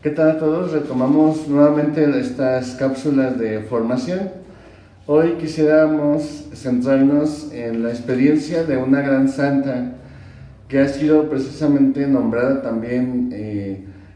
¿Qué tal a todos? Retomamos nuevamente estas cápsulas de formación. Hoy quisiéramos centrarnos en la experiencia de una gran santa que ha sido precisamente nombrada también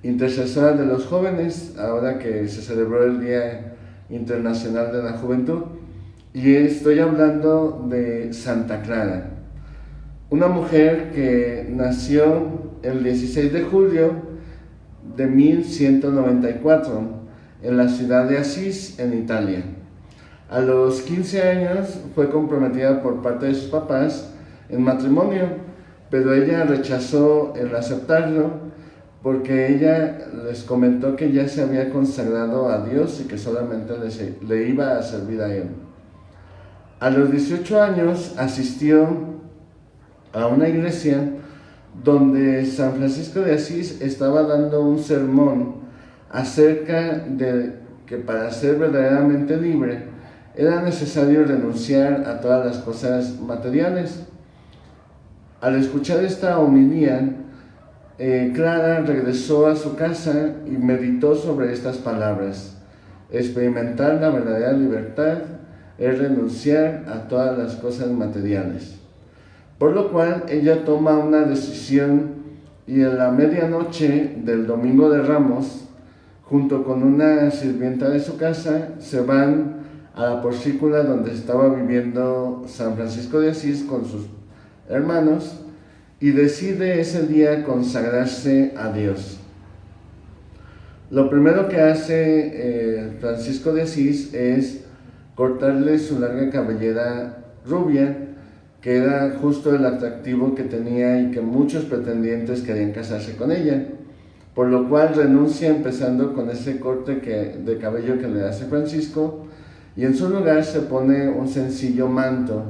intercesora de los jóvenes, ahora que se celebró el Día Internacional de la Juventud. Y estoy hablando de Santa Clara, una mujer que nació el 16 de julio de 1194 en la ciudad de Asís, en Italia. A los 15 años fue comprometida por parte de sus papás en matrimonio, pero ella rechazó el aceptarlo porque ella les comentó que ya se había consagrado a Dios y que solamente le iba a servir a Él. A los 18 años asistió a una iglesia donde San Francisco de Asís estaba dando un sermón acerca de que para ser verdaderamente libre era necesario renunciar a todas las cosas materiales. Al escuchar esta homilía, Clara regresó a su casa y meditó sobre estas palabras: experimentar la verdadera libertad es renunciar a todas las cosas materiales. Por lo cual ella toma una decisión y en la medianoche del Domingo de Ramos, junto con una sirvienta de su casa, se van a la porcícula donde estaba viviendo San Francisco de Asís con sus hermanos y decide ese día consagrarse a Dios. Lo primero que hace Francisco de Asís es cortarle su larga cabellera rubia, que era justo el atractivo que tenía y que muchos pretendientes querían casarse con ella, por lo cual renuncia empezando con ese corte de cabello que le hace Francisco, y en su lugar se pone un sencillo manto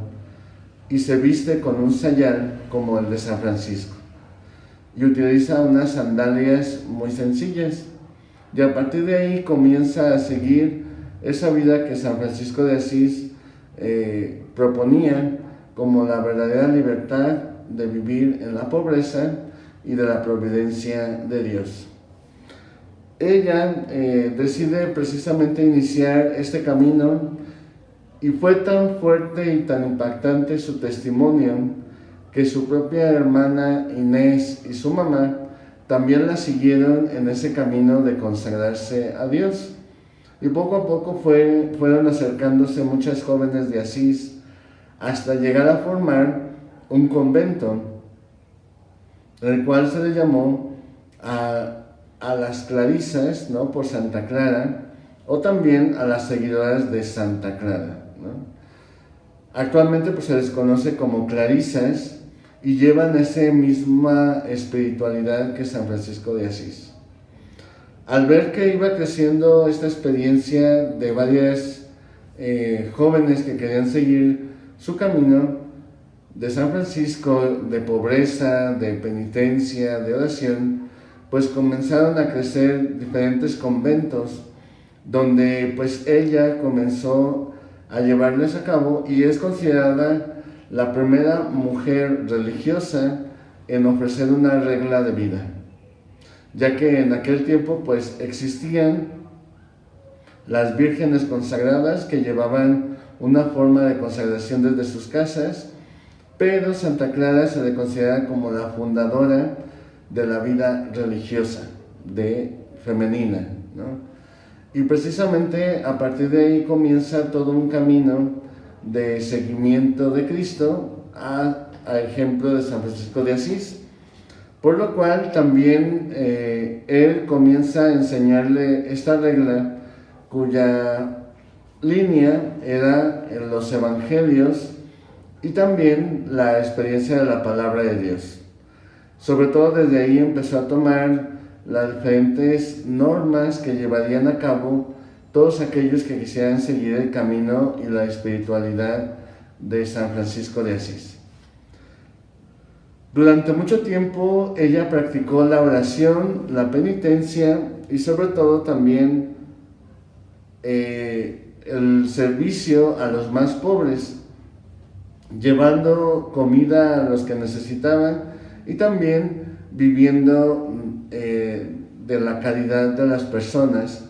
y se viste con un sayal como el de San Francisco y utiliza unas sandalias muy sencillas, y a partir de ahí comienza a seguir esa vida que San Francisco de Asís proponía como la verdadera libertad de vivir en la pobreza y de la providencia de Dios. Ella decide precisamente iniciar este camino y fue tan fuerte y tan impactante su testimonio que su propia hermana Inés y su mamá también la siguieron en ese camino de consagrarse a Dios. Y poco a poco fueron acercándose muchas jóvenes de Asís hasta llegar a formar un convento, el cual se le llamó a las Clarisas, ¿no?, por Santa Clara, o también a las seguidoras de Santa Clara, ¿no? Actualmente pues, se les conoce como Clarisas y llevan esa misma espiritualidad que San Francisco de Asís. Al ver que iba creciendo esta experiencia de varias jóvenes que querían seguir su camino de San Francisco, de pobreza, de penitencia, de oración, pues comenzaron a crecer diferentes conventos donde pues ella comenzó a llevarles a cabo y es considerada la primera mujer religiosa en ofrecer una regla de vida, ya que en aquel tiempo pues existían las vírgenes consagradas que llevaban una forma de consagración desde sus casas, pero Santa Clara se le considera como la fundadora de la vida religiosa femenina, ¿no? Y precisamente a partir de ahí comienza todo un camino de seguimiento de Cristo a ejemplo de San Francisco de Asís, por lo cual también él comienza a enseñarle esta regla cuya línea era en los evangelios y también la experiencia de la palabra de Dios. Sobre todo desde ahí empezó a tomar las diferentes normas que llevarían a cabo todos aquellos que quisieran seguir el camino y la espiritualidad de San Francisco de Asís. Durante mucho tiempo ella practicó la oración, la penitencia y sobre todo también el servicio a los más pobres, llevando comida a los que necesitaban y también viviendo de la caridad de las personas,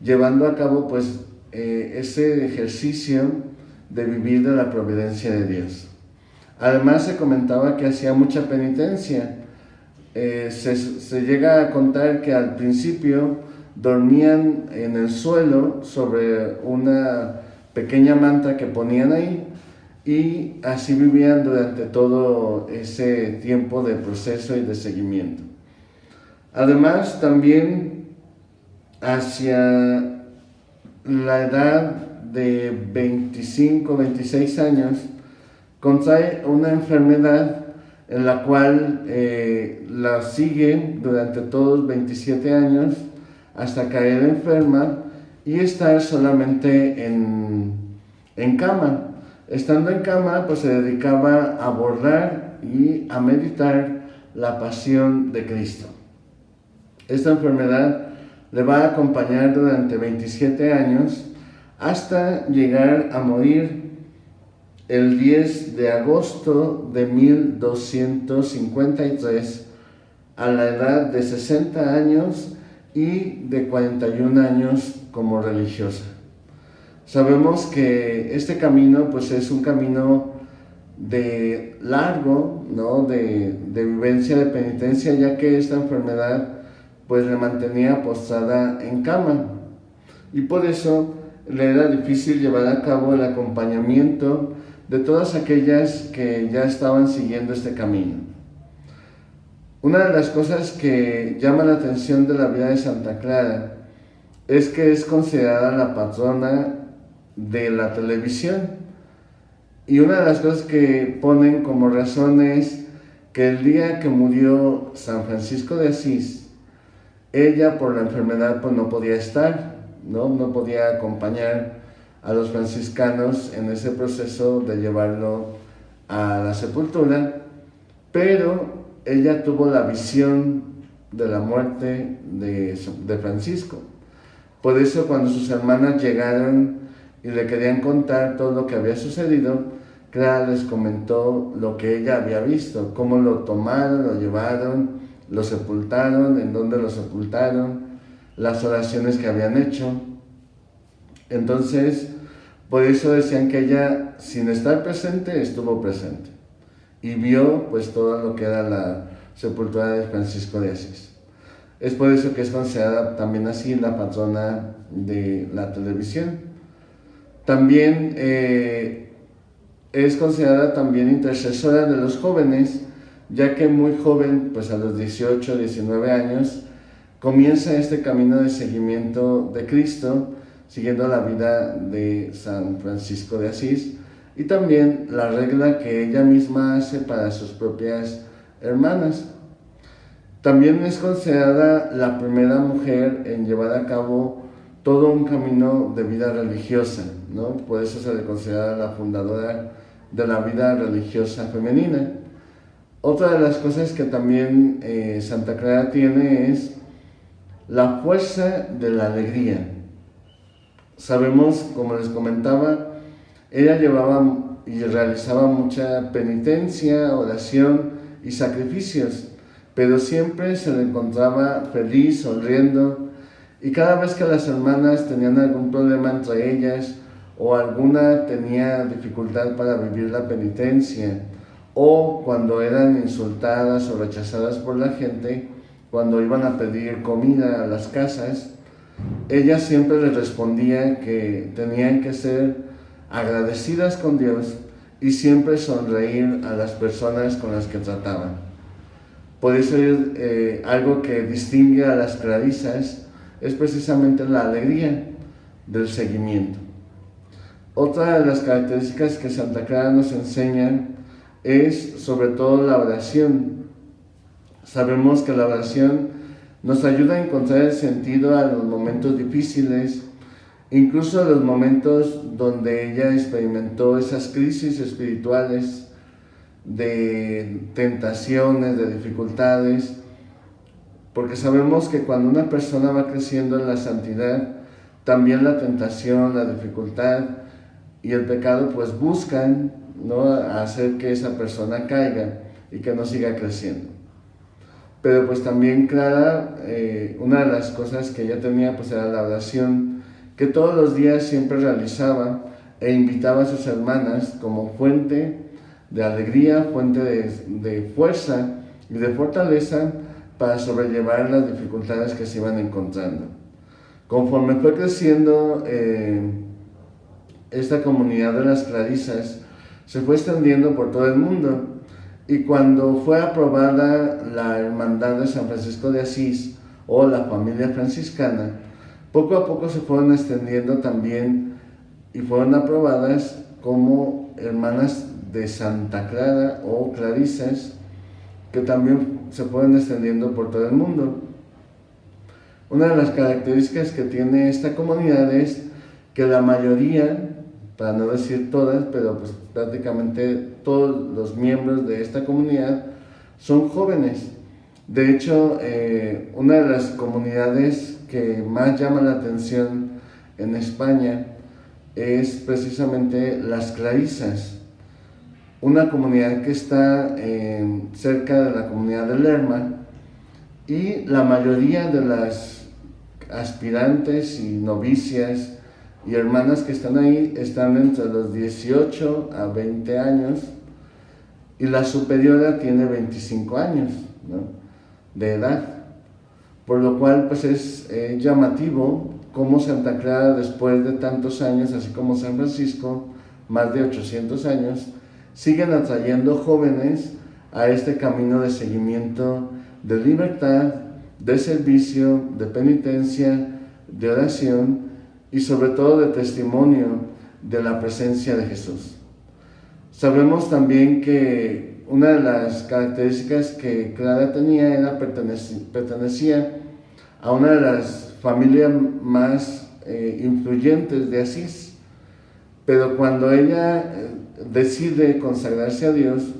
llevando a cabo pues ese ejercicio de vivir de la providencia de Dios. Además se comentaba que hacía mucha penitencia. Se llega a contar que al principio dormían en el suelo sobre una pequeña manta que ponían ahí, y así vivían durante todo ese tiempo de proceso y de seguimiento. Además, también hacia la edad de 25, 26 años, contrae una enfermedad en la cual la sigue durante todos 27 años hasta caer enferma y estar solamente en cama. Estando en cama, pues se dedicaba a bordar y a meditar la pasión de Cristo. Esta enfermedad le va a acompañar durante 27 años hasta llegar a morir el 10 de agosto de 1253 a la edad de 60 años y de 41 años como religiosa. Sabemos que este camino pues es un camino de largo, ¿no? de vivencia, de penitencia, ya que esta enfermedad pues le mantenía postrada en cama, y por eso le era difícil llevar a cabo el acompañamiento de todas aquellas que ya estaban siguiendo este camino. Una de las cosas que llama la atención de la vida de Santa Clara es que es considerada la patrona de la televisión, y una de las cosas que ponen como razón es que el día que murió San Francisco de Asís, ella por la enfermedad pues no podía estar, no podía acompañar a los franciscanos en ese proceso de llevarlo a la sepultura, pero ella tuvo la visión de la muerte de Francisco. Por eso cuando sus hermanas llegaron y le querían contar todo lo que había sucedido, Clara les comentó lo que ella había visto, cómo lo tomaron, lo llevaron, lo sepultaron, en dónde lo sepultaron, las oraciones que habían hecho. Entonces, por eso decían que ella, sin estar presente, estuvo presente y vio pues todo lo que era la sepultura de Francisco de Asís. Es por eso que es considerada también así la patrona de la televisión. También es considerada también intercesora de los jóvenes, ya que muy joven, pues a los 18, 19 años, comienza este camino de seguimiento de Cristo, siguiendo la vida de San Francisco de Asís, y también la regla que ella misma hace para sus propias hermanas. También es considerada la primera mujer en llevar a cabo todo un camino de vida religiosa, ¿no? Por eso se le considera la fundadora de la vida religiosa femenina. Otra de las cosas que también Santa Clara tiene es la fuerza de la alegría. Sabemos, como les comentaba, ella llevaba y realizaba mucha penitencia, oración y sacrificios, pero siempre se le encontraba feliz, sonriendo, y cada vez que las hermanas tenían algún problema entre ellas o alguna tenía dificultad para vivir la penitencia, o cuando eran insultadas o rechazadas por la gente, cuando iban a pedir comida a las casas, ella siempre les respondía que tenían que ser agradecidas con Dios y siempre sonreír a las personas con las que trataban. Por eso algo que distingue a las clarisas es precisamente la alegría del seguimiento. Otra de las características que Santa Clara nos enseña es sobre todo la oración. Sabemos que la oración nos ayuda a encontrar el sentido a los momentos difíciles, incluso a los momentos donde ella experimentó esas crisis espirituales de tentaciones, de dificultades, porque sabemos que cuando una persona va creciendo en la santidad, también la tentación, la dificultad y el pecado pues buscan, ¿no?, hacer que esa persona caiga y que no siga creciendo. pero pues también Clara, una de las cosas que ella tenía pues era la oración, que todos los días siempre realizaba e invitaba a sus hermanas como fuente de alegría, fuente de fuerza y de fortaleza para sobrellevar las dificultades que se iban encontrando. Conforme fue creciendo esta comunidad de las clarisas, se fue extendiendo por todo el mundo, y cuando fue aprobada la Hermandad de San Francisco de Asís o la familia franciscana, poco a poco se fueron extendiendo también y fueron aprobadas como hermanas de Santa Clara o clarisas, que también se fueron extendiendo por todo el mundo. Una de las características que tiene esta comunidad es que la mayoría, para no decir todas, pero pues prácticamente todos los miembros de esta comunidad son jóvenes. De hecho, una de las comunidades que más llama la atención en España es precisamente las clarisas, una comunidad que está cerca de la comunidad de Lerma, y la mayoría de las aspirantes y novicias y hermanas que están ahí están entre los 18 a 20 años, y la superiora tiene 25 años, ¿no?, de edad, por lo cual pues es llamativo cómo Santa Clara, después de tantos años, así como San Francisco, más de 800 años, siguen atrayendo jóvenes a este camino de seguimiento, de libertad, de servicio, de penitencia, de oración y sobre todo de testimonio de la presencia de Jesús. Sabemos también que una de las características que Clara tenía era pertenecía a una de las familias más influyentes de Asís, pero cuando ella decide consagrarse a Dios,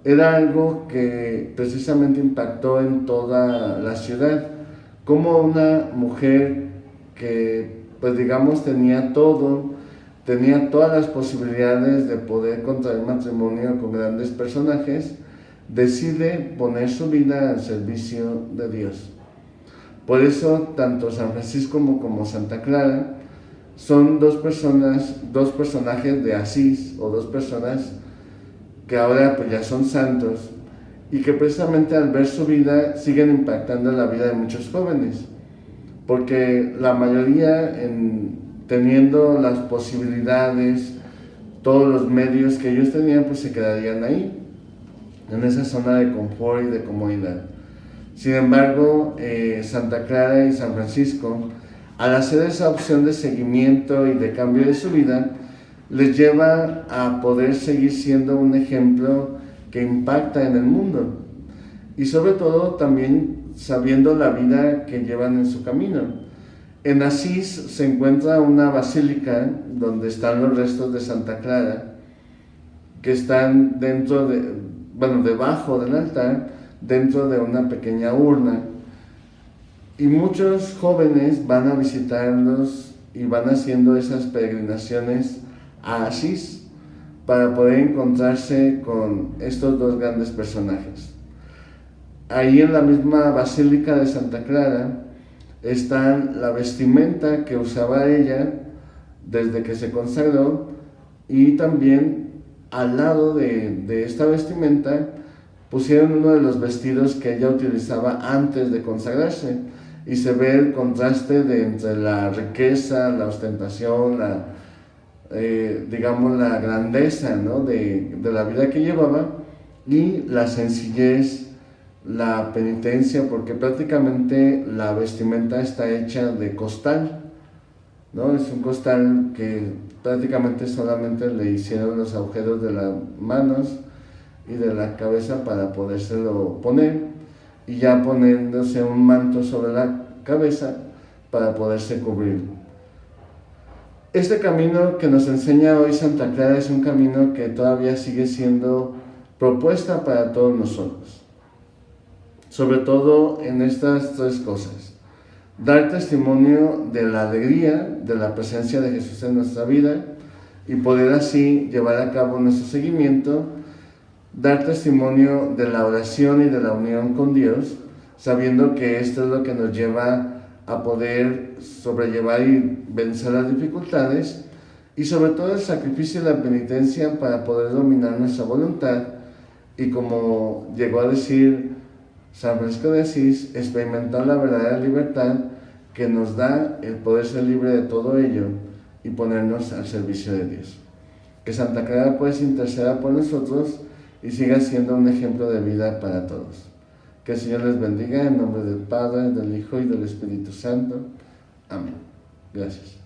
era algo que precisamente impactó en toda la ciudad, como una mujer que, pues digamos, tenía todas las posibilidades de poder contraer matrimonio con grandes personajes, decide poner su vida al servicio de Dios. Por eso, tanto San Francisco como Santa Clara son dos personajes de Asís, o dos personas que ahora pues ya son santos, y que precisamente al ver su vida siguen impactando la vida de muchos jóvenes, porque la mayoría, teniendo las posibilidades, todos los medios que ellos tenían, pues se quedarían ahí, en esa zona de confort y de comodidad. Sin embargo, Santa Clara y San Francisco, al hacer esa opción de seguimiento y de cambio de su vida, les lleva a poder seguir siendo un ejemplo que impacta en el mundo, y sobre todo también sabiendo la vida que llevan en su camino. En Asís se encuentra una basílica donde están los restos de Santa Clara, que están debajo del altar, dentro de una pequeña urna, y muchos jóvenes van a visitarlos y van haciendo esas peregrinaciones a Asís para poder encontrarse con estos dos grandes personajes. Ahí en la misma Basílica de Santa Clara está la vestimenta que usaba ella desde que se consagró, y también al lado de esta vestimenta pusieron uno de los vestidos que ella utilizaba antes de consagrarse, y se ve el contraste entre la riqueza, la ostentación, la grandeza, ¿no?, de la vida que llevaba, y la sencillez, la penitencia, porque prácticamente la vestimenta está hecha de costal, ¿no? Es un costal que prácticamente solamente le hicieron los agujeros de las manos y de la cabeza para podérselo poner, y ya poniéndose un manto sobre la cabeza para poderse cubrir. Este camino que nos enseña hoy Santa Clara es un camino que todavía sigue siendo propuesta para todos nosotros, sobre todo en estas tres cosas: dar testimonio de la alegría, de la presencia de Jesús en nuestra vida, y poder así llevar a cabo nuestro seguimiento dar testimonio de la oración y de la unión con Dios, sabiendo que esto es lo que nos lleva a poder sobrellevar y vencer las dificultades, y sobre todo el sacrificio y la penitencia para poder dominar nuestra voluntad y, como llegó a decir San Francisco de Asís, experimentar la verdadera libertad que nos da el poder ser libre de todo ello y ponernos al servicio de Dios. Que Santa Clara pues interceda por nosotros y siga siendo un ejemplo de vida para todos. Que el Señor les bendiga en nombre del Padre, del Hijo y del Espíritu Santo. Amén. Gracias.